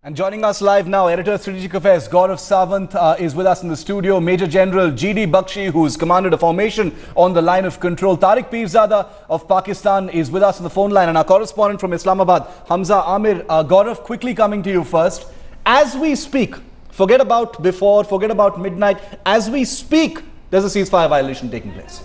And joining us live now, Editor Strategic Affairs Gaurav Sawant is with us in the studio. Major General G.D. Bakshi, who's commanded a formation on the line of control. Tariq Pirzada of Pakistan is with us on the phone line. And our correspondent from Islamabad, Hamza Amir. Gaurav, quickly coming to you first. As we speak, forget about before, forget about midnight. As we speak, there's a ceasefire violation taking place.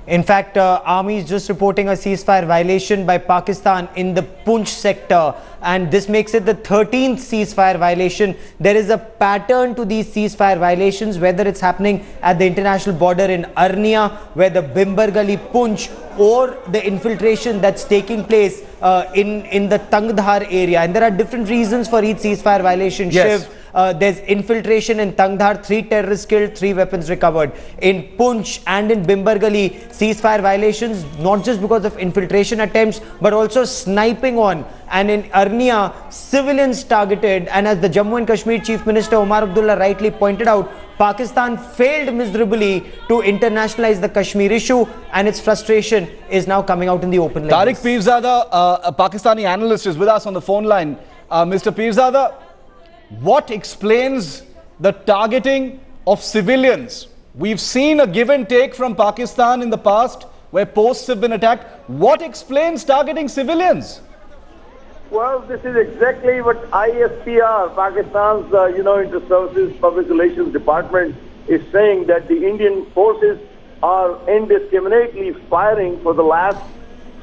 In fact, Army is just reporting a ceasefire violation by Pakistan in the Poonch sector, and this makes it the 13th ceasefire violation. There is a pattern to these ceasefire violations, whether it's happening at the international border in Arnia, where the Bimbergali Poonch, or the infiltration that's taking place in the Tangdhar area. And there are different reasons for each ceasefire violation. Yes. Shiv, there's infiltration in Tangdhar, 3 terrorists killed, 3 weapons recovered. In Poonch and in Bimbergali, ceasefire violations, not just because of infiltration attempts, but also sniping on. And in Arnia, civilians targeted. And as the Jammu and Kashmir Chief Minister Omar Abdullah rightly pointed out, Pakistan failed miserably to internationalize the Kashmir issue, and its frustration is now coming out in the open. Tariq Pirzada, a Pakistani analyst, is with us on the phone line. Mr. Pirzada, what explains the targeting of civilians? We've seen a give and take from Pakistan in the past where posts have been attacked. What explains targeting civilians? Well, this is exactly what ISPR, Pakistan's, Inter-Services Public Relations Department, is saying, that the Indian forces are indiscriminately firing for the last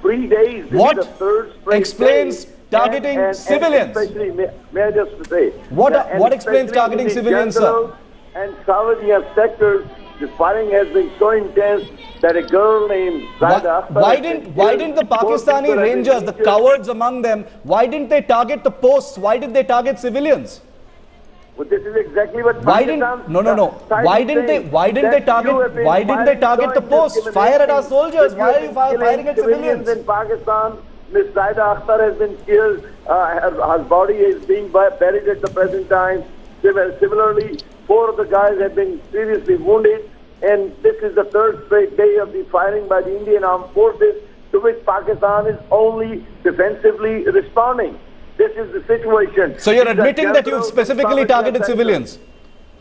3 days. This What is the third straight explains day. targeting civilians? And especially, may I just say, What explains targeting civilians, sir? And Sawadiyah sectors, the firing has been so intense that a girl named Zaida Akhtar Why didn't the Pakistani Rangers, the cowards among them, why didn't they target the posts? Why did they target civilians? Well, this is exactly what Why didn't Why didn't they target the posts? Fire at our soldiers. Why are you firing at civilians? In Pakistan, Ms. Zaida Akhtar has been killed. Her body is being buried at the present time. Similarly, 4 of the guys have been seriously wounded. And this is the third straight day of the firing by the Indian Armed Forces, to which Pakistan is only defensively responding. This is the situation. So you're admitting that you've specifically targeted civilians?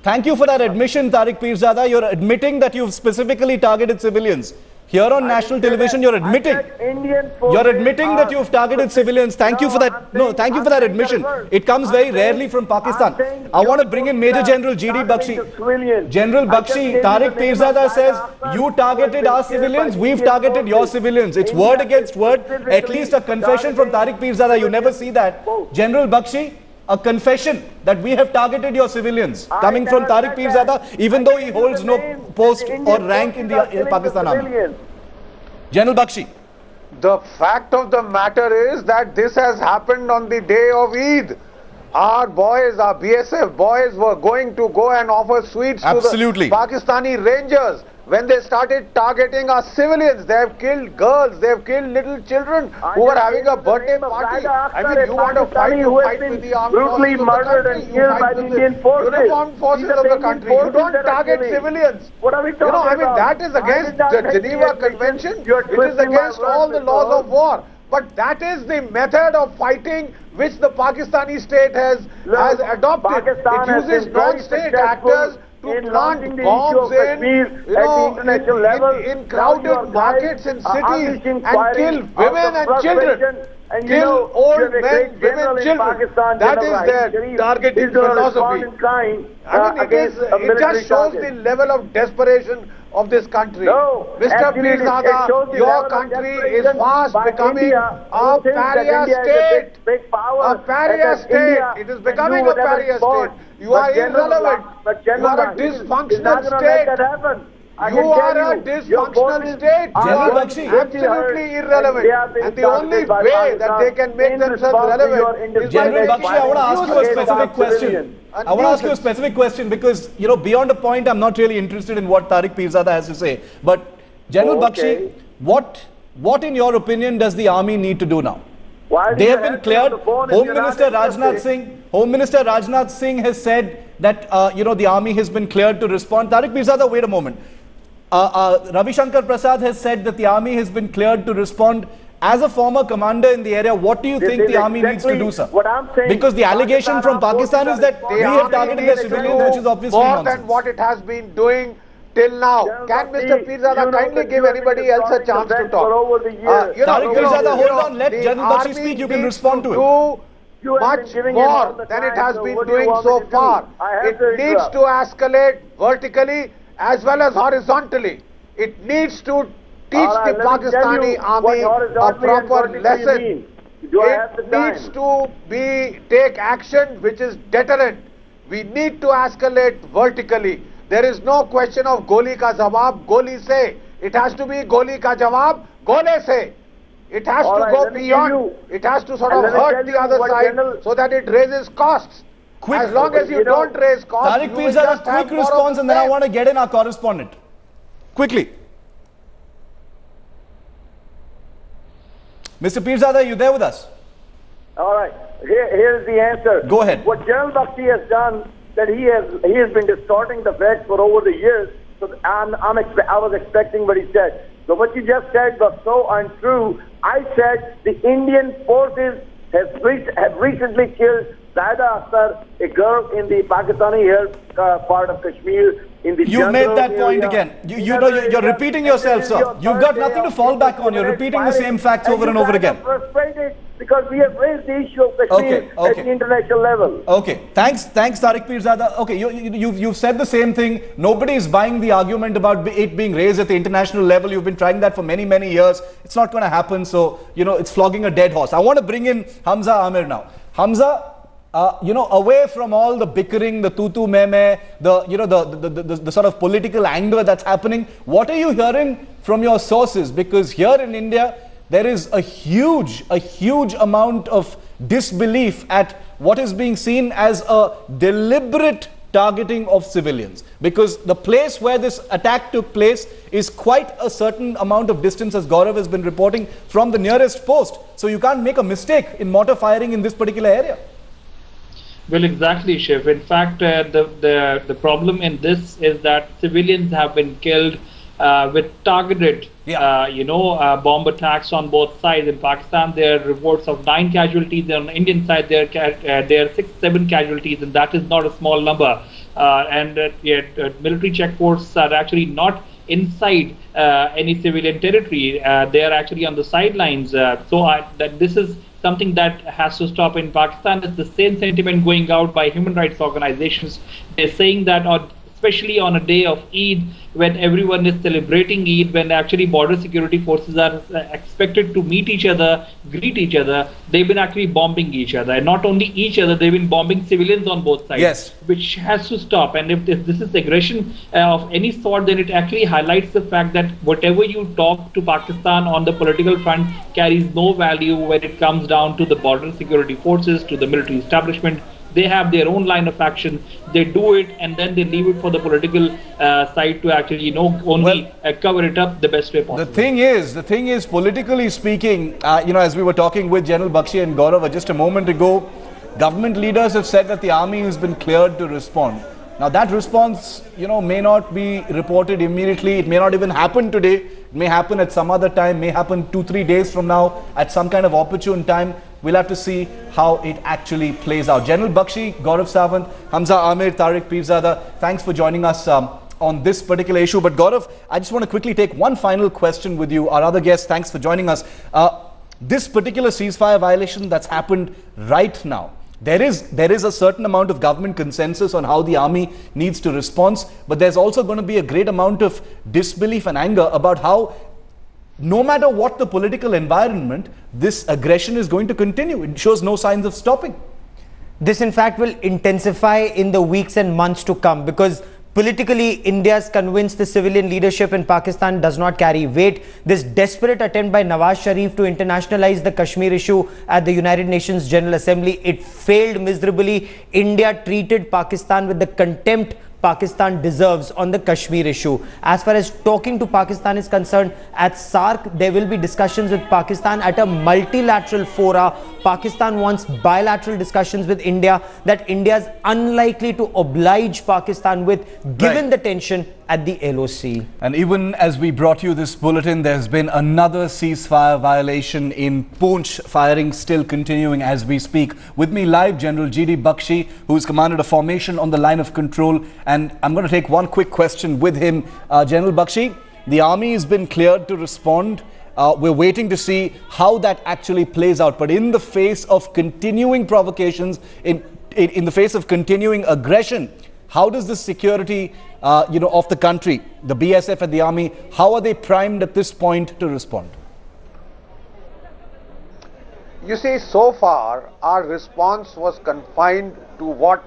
Thank you for that admission, Tariq Pirzada. You're admitting that you've specifically targeted civilians. Here on national television, you're admitting that you've targeted civilians. Thank you for that. No, thank you for that admission. It comes very rarely from Pakistan. I want to bring in Major General G.D. Bakshi. General Bakshi, Tariq Pirzada says, you targeted our civilians, we've targeted your civilians. It's word against word. At least a confession from Tariq Pirzada. You never see that. General Bakshi, a confession that we have targeted your civilians, coming from Tariq Pirzada, even though he holds no post or rank in the Pakistan Army. General Bakshi. The fact of the matter is that this has happened on the day of Eid. Our boys, our BSF boys, were going to go and offer sweets to the Pakistani Rangers. When they started targeting our civilians, they have killed girls, they have killed little children who were having a birthday party. I mean, you want to fight with the armed brutally murdered and killed by the Indian forces. Uniformed forces of the country. You don't target civilians. What are we talking about? I mean, that is against the Geneva Convention. It is against all the laws of war. But that is the method of fighting which the Pakistani state has adopted. It uses non-state actors to plant bombs in crowded markets in cities and kill women and children. Kill old men, women, children. That is their targeting philosophy. I mean, it just shows the level of desperation of this country. Mr. Pirzada, your country is fast becoming a pariah state. A pariah state. It is becoming a pariah state. You are irrelevant. You are a dysfunctional state. You are a dysfunctional state. Absolutely irrelevant. And the only way that they can make themselves relevant is General Bakshi, I want to ask you a specific question. I want to ask you a specific question because, you know, beyond a point, I'm not really interested in what Tariq Pirzada has to say. But General Bakshi, what in your opinion does the army need to do now? They have been cleared. Home Minister Rajnath Singh has said that, the army has been cleared to respond. Tariq Pirzada, wait a moment. Ravi Shankar Prasad has said that the army has been cleared to respond as a former commander in the area, what do you think the army needs to do, sir? What I'm saying, because the allegation from Pakistan is that we have targeted their civilians, which is obviously more nonsense. than what it has been doing till now. Can Mr. Pirzada kindly give anybody else a chance to talk? Tariq Pirzada, hold on, let General Bakshi speak, you can respond to it. Much more than it has been doing so far. It needs to escalate vertically as well as horizontally. It needs to teach the Pakistani army a proper lesson. It needs to take action which is deterrent. We need to escalate vertically. There is no question of goli ka jawab, goli se. It has to be goli ka jawab, gole se. It has to go beyond. It has to sort of hurt the other side so that it raises costs. As long as you don't raise costs, Tariq Pirzada, quick response, and then I want to get in our correspondent. Quickly. Mr. Pirzada, are you there with us? All right. Here's the answer. Go ahead. What General Bakshi has done, that he has been distorting the facts for over the years. So I was expecting what he said. So what you just said was so untrue. I said the Indian forces have recently killed Zaida Akhtar, a girl in the Pakistani part of Kashmir. You made that point again. You're repeating yourself, sir. You've got nothing to fall back on. You're repeating the same facts over and over again. Frustrated because we have raised the issue of Kashmir at the international level. Okay, thanks, Tariq Pirzada. Okay, you've said the same thing. Nobody is buying the argument about it being raised at the international level. You've been trying that for many, many years. It's not going to happen. So, it's flogging a dead horse. I want to bring in Hamza Amir now. Hamza, away from all the bickering, the tutu meme, the sort of political anger that's happening, what are you hearing from your sources? Because here in India, there is a huge amount of disbelief at what is being seen as a deliberate targeting of civilians. Because the place where this attack took place is quite a certain amount of distance, as Gaurav has been reporting, from the nearest post. So you can't make a mistake in mortar firing in this particular area. Well, exactly, Shiv. In fact, the problem in this is that civilians have been killed with targeted, bomb attacks on both sides. In Pakistan, there are reports of 9 casualties. On the Indian side, there are 6-7 casualties, and that is not a small number. Military checkposts are actually not inside any civilian territory. They are actually on the sidelines. This is something that has to stop in Pakistan. It's the same sentiment going out by human rights organizations. They're saying that, especially on a day of Eid, when everyone is celebrating Eid, when actually border security forces are expected to meet each other, greet each other, they've been actually bombing each other. And not only each other, they've been bombing civilians on both sides, which has to stop. And if this is aggression of any sort, then it actually highlights the fact that whatever you talk to Pakistan on the political front carries no value when it comes down to the border security forces, to the military establishment. They have their own line of action. They do it, and then they leave it for the political side to actually, cover it up the best way possible. The thing is, politically speaking, as we were talking with General Bakshi and Gaurav just a moment ago, government leaders have said that the army has been cleared to respond. Now that response, may not be reported immediately. It may not even happen today. It may happen at some other time, may happen 2-3 days from now at some kind of opportune time. We'll have to see how it actually plays out. General Bakshi, Gaurav Sawant, Hamza Amir, Tariq Pirzada, thanks for joining us on this particular issue. But Gaurav, I just want to quickly take one final question with you. Our other guests, thanks for joining us. This particular ceasefire violation that's happened right now, there is a certain amount of government consensus on how the army needs to respond, but there's also going to be a great amount of disbelief and anger about how, no matter what the political environment, this aggression is going to continue. It shows no signs of stopping. This, in fact, will intensify in the weeks and months to come, because politically, India's convinced the civilian leadership in Pakistan does not carry weight. This desperate attempt by Nawaz Sharif to internationalize the Kashmir issue at the United Nations General Assembly, it failed miserably. India treated Pakistan with the contempt Pakistan deserves on the Kashmir issue. As far as talking to Pakistan is concerned, at SAARC, there will be discussions with Pakistan at a multilateral fora. Pakistan wants bilateral discussions with India that India is unlikely to oblige Pakistan with, given the tension at the LOC. And even as we brought you this bulletin, there's been another ceasefire violation in Poonch, firing still continuing as we speak. With me live, General G.D. Bakshi, who's commanded a formation on the line of control. And I'm going to take one quick question with him. General Bakshi, the army has been cleared to respond. We're waiting to see how that actually plays out. But in the face of continuing provocations, in the face of continuing aggression, how does the security of the country, the BSF and the army, how are they primed at this point to respond? You see, so far our response was confined to what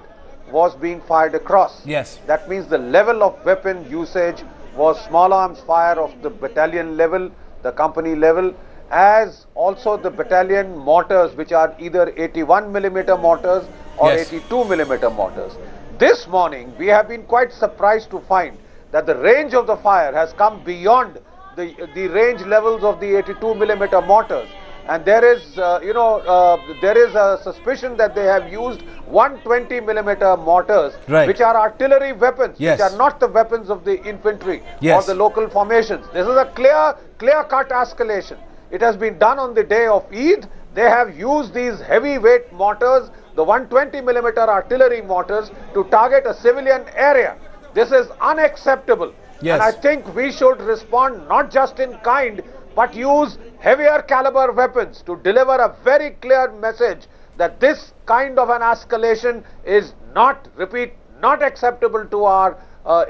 was being fired across. Yes. That means the level of weapon usage was small arms fire of the battalion level, the company level, as also the battalion mortars, which are either 81mm mortars or 82mm mortars. This morning, we have been quite surprised to find that the range of the fire has come beyond the range levels of the 82mm mortars. And there is, there is a suspicion that they have used 120mm mortars, which are artillery weapons, which are not the weapons of the infantry or the local formations. This is a clear-cut escalation. It has been done on the day of Eid. They have used these heavyweight mortars, the 120mm artillery mortars, to target a civilian area. This is unacceptable. Yes. And I think we should respond not just in kind, but use heavier caliber weapons to deliver a very clear message that this kind of an escalation is not, repeat, not acceptable to our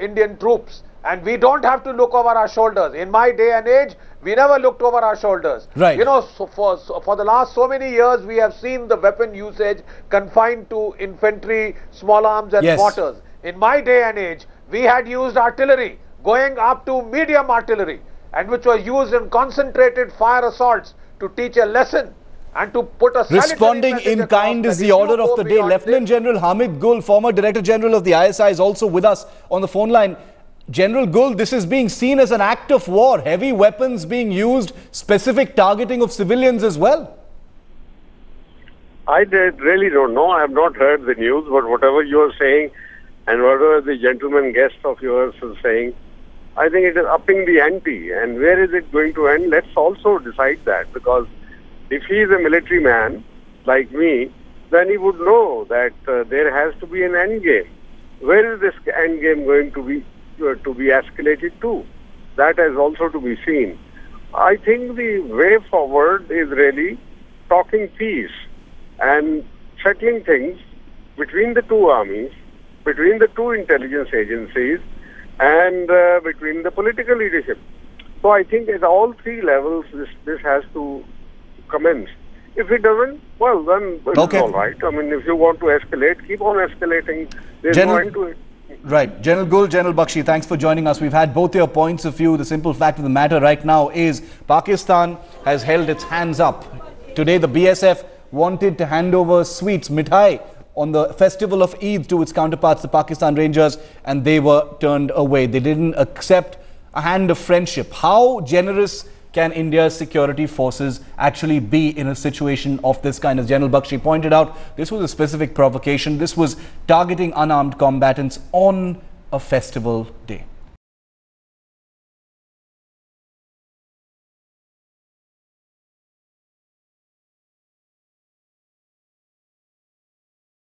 Indian troops. And we don't have to look over our shoulders. In my day and age, we never looked over our shoulders. Right. You know, for the last so many years, we have seen the weapon usage confined to infantry, small arms and mortars. In my day and age, we had used artillery going up to medium artillery, and which was used in concentrated fire assaults to teach a lesson and to put a responding in kind is the order of the day. Lieutenant General Hamid Gul, former Director General of the ISI, is also with us on the phone line. General Gul, this is being seen as an act of war, heavy weapons being used, specific targeting of civilians as well. I really don't know. I have not heard the news, but whatever you are saying and whatever the gentleman guest of yours is saying, I think it is upping the ante. And where is it going to end? Let's also decide that, because if he is a military man like me, then he would know that there has to be an end game. Where is this end game going to be escalated to? That is also to be seen. I think the way forward is really talking peace and settling things between the two armies, between the two intelligence agencies, and between the political leadership. So I think at all three levels this has to commence. If it doesn't, well then it's all right. I mean, if you want to escalate, keep on escalating. There's no end to it. Right. General Gul, General Bakshi, thanks for joining us. We've had both your points of view. The simple fact of the matter right now is Pakistan has held its hands up. Today the BSF wanted to hand over sweets, mithai, on the festival of Eid to its counterparts, the Pakistan Rangers, and they were turned away. They didn't accept a hand of friendship. How generous can India's security forces actually be in a situation of this kind? As General Bakshi pointed out, this was a specific provocation. This was targeting unarmed combatants on a festival day.